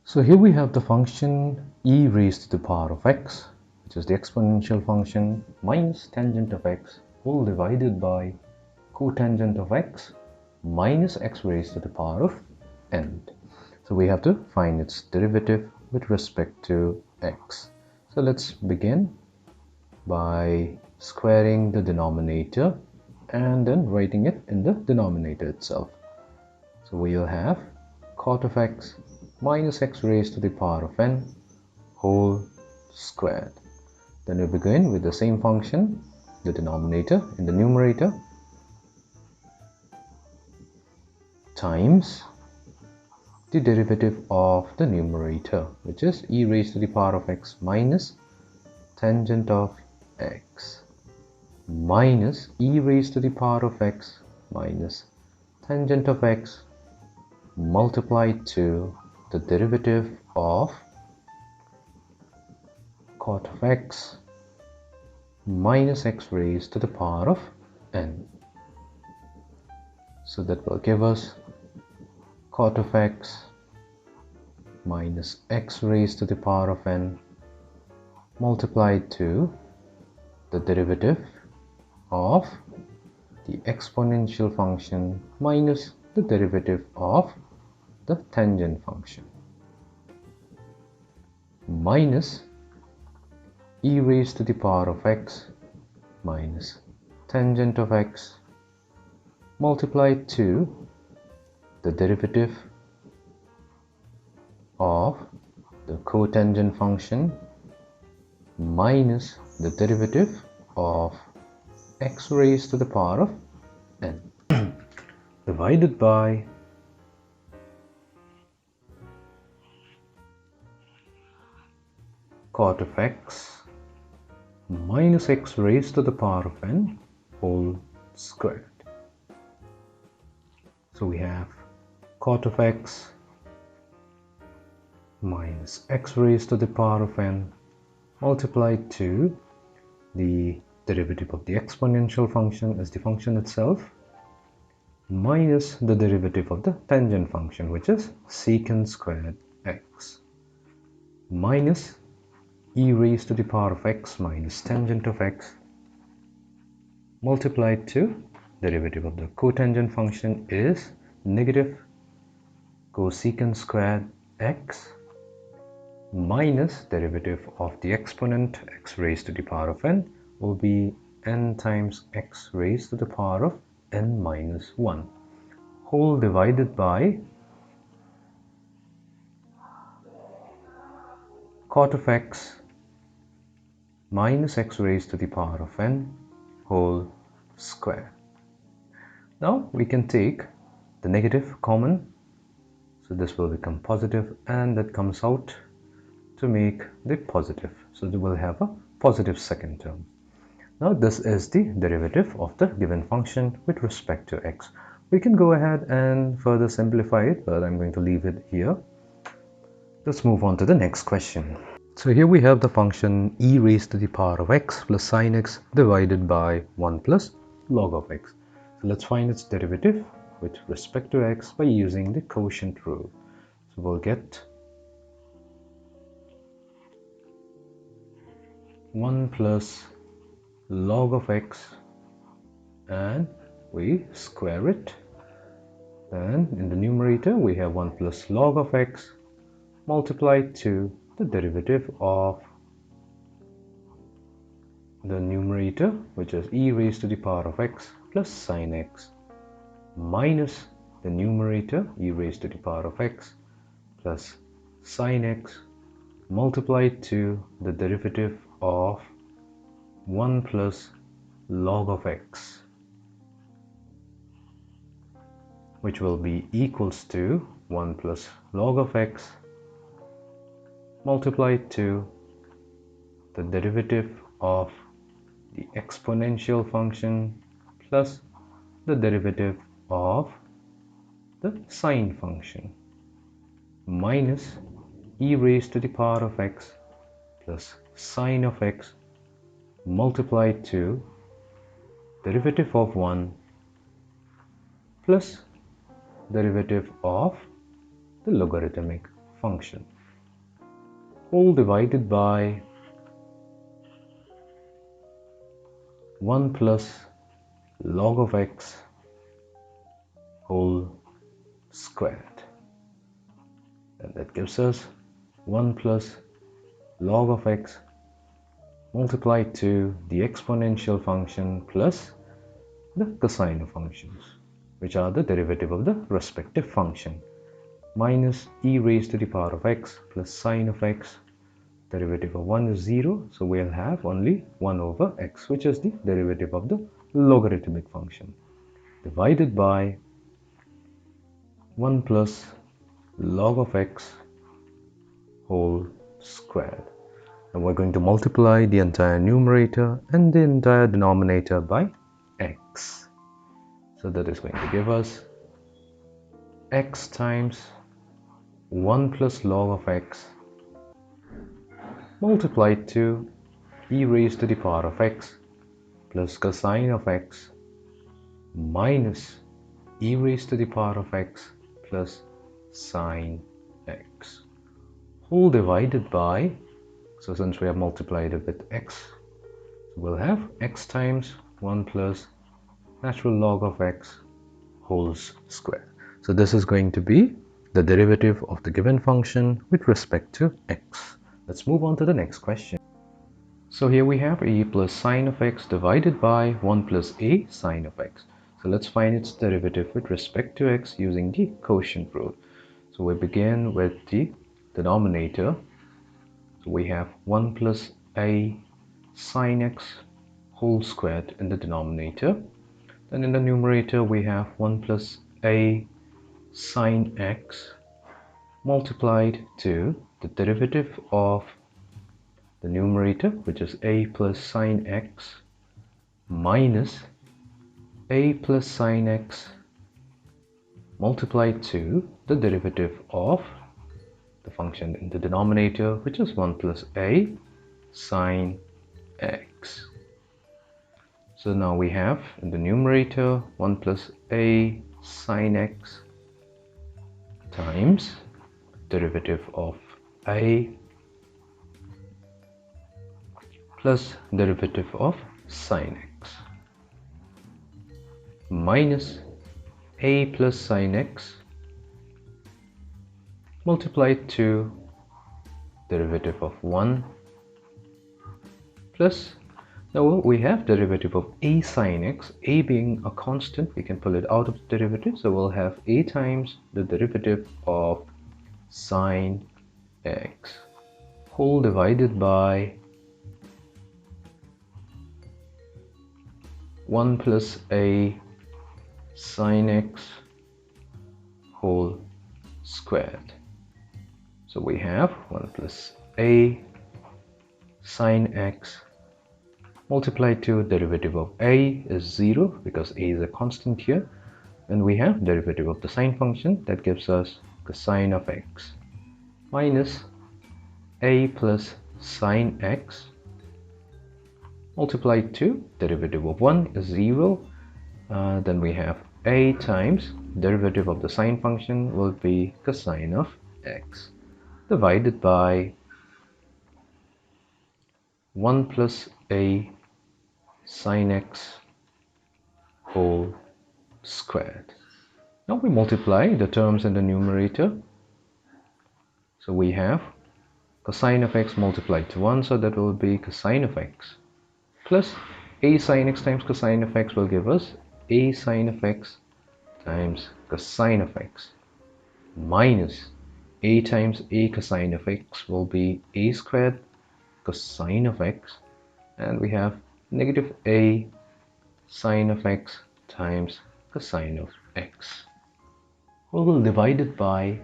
So here we have the function e raised to the power of x, which is the exponential function minus tangent of x whole divided by cotangent of x minus x raised to the power of n. So we have to find its derivative with respect to x. So let's begin by squaring the denominator and then writing it in the denominator itself. So we will have cot of x minus x raised to the power of n whole squared. Then we begin with the same function, the denominator in the numerator, times the derivative of the numerator, which is e raised to the power of x minus tangent of x minus e raised to the power of x minus tangent of x multiplied to the derivative of cot of x minus x raised to the power of n. So that will give us cot of x minus x raised to the power of n multiplied to the derivative of the exponential function minus the derivative of the tangent function minus e raised to the power of x minus tangent of x multiplied to the derivative of the cotangent function minus the derivative of x raised to the power of n divided by cot of x minus x raised to the power of n whole squared. So we have cot of x minus x raised to the power of n multiplied to the derivative of the exponential function as the function itself minus the derivative of the tangent function, which is secant squared x minus e raised to the power of x minus tangent of x multiplied to derivative of the cotangent function is negative cosecant squared x minus derivative of the exponent x raised to the power of n will be n times x raised to the power of n minus 1 whole divided by cot of x minus x raised to the power of n whole square. Now we can take the negative common, so this will become positive and that comes out to make the positive, so we will have a positive second term. Now this is the derivative of the given function with respect to x. We can go ahead and further simplify it, but I'm going to leave it here. Let's move on to the next question. So here we have the function e raised to the power of x plus sine x divided by 1 plus log of x. So let's find its derivative with respect to x by using the quotient rule. So we'll get 1 plus log of x and we square it. Then in the numerator we have 1 plus log of x multiplied to the derivative of the numerator, which is e raised to the power of x plus sine x minus the numerator e raised to the power of x plus sine x multiplied to the derivative of 1 plus log of x, which will be equals to 1 plus log of x multiplied to the derivative of the exponential function plus the derivative of the sine function minus e raised to the power of x plus sine of x multiplied to derivative of 1 plus derivative of the logarithmic function. whole divided by 1 plus log of x whole squared. And that gives us 1 plus log of x multiplied to the exponential function plus the cosine functions, which are the derivative of the respective function, minus e raised to the power of x plus sine of x. Derivative of 1 is 0, so we'll have only 1 over x, which is the derivative of the logarithmic function, divided by 1 plus log of x whole squared. And we're going to multiply the entire numerator and the entire denominator by x. So that is going to give us x times 1 plus log of x multiplied to e raised to the power of x plus cosine of x minus e raised to the power of x plus sine x, whole divided by, so since we have multiplied it with x, we'll have x times 1 plus natural log of x whole square. So this is going to be the derivative of the given function with respect to x. Let's move on to the next question. So here we have a plus sine of x divided by 1 plus a sine of x. So let's find its derivative with respect to x using the quotient rule. So we begin with the denominator. So we have 1 plus a sine x whole squared in the denominator. Then in the numerator we have 1 plus a sine x multiplied to the derivative of the numerator, which is a plus sine x minus a plus sine x multiplied to the derivative of the function in the denominator, which is 1 plus a sine x. So now we have in the numerator 1 plus a sine x times derivative of a plus derivative of sine x minus a plus sine x multiplied to derivative of 1 plus, now we have derivative of a sine x, a being a constant, we can pull it out of the derivative, so we'll have a times the derivative of sine x whole divided by 1 plus a sine x whole squared. So we have 1 plus a sine x multiplied to derivative of a is 0 because a is a constant here, and we have derivative of the sine function that gives us cosine of x minus a plus sine x multiplied to derivative of 1 is 0. Then we have a times derivative of the sine function will be cosine of x divided by 1 plus a sine x whole squared. Now we multiply the terms in the numerator. So we have cosine of x multiplied to 1, so that will be cosine of x plus a sine x times cosine of x will give us a sine of x times cosine of x minus a times a cosine of x will be a squared cosine of x, and we have negative a sine of x times cosine of x. We will divide it by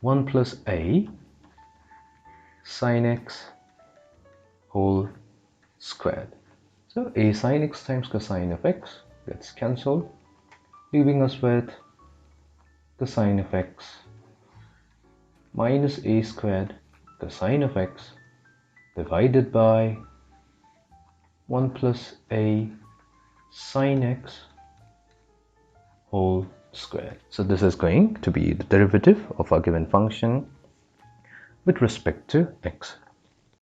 1 plus a sine x whole squared. So a sine x times cosine of x gets cancelled, leaving us with cosine of x minus a squared cosine of x divided by 1 plus a sine x whole squared. So this is going to be the derivative of our given function with respect to x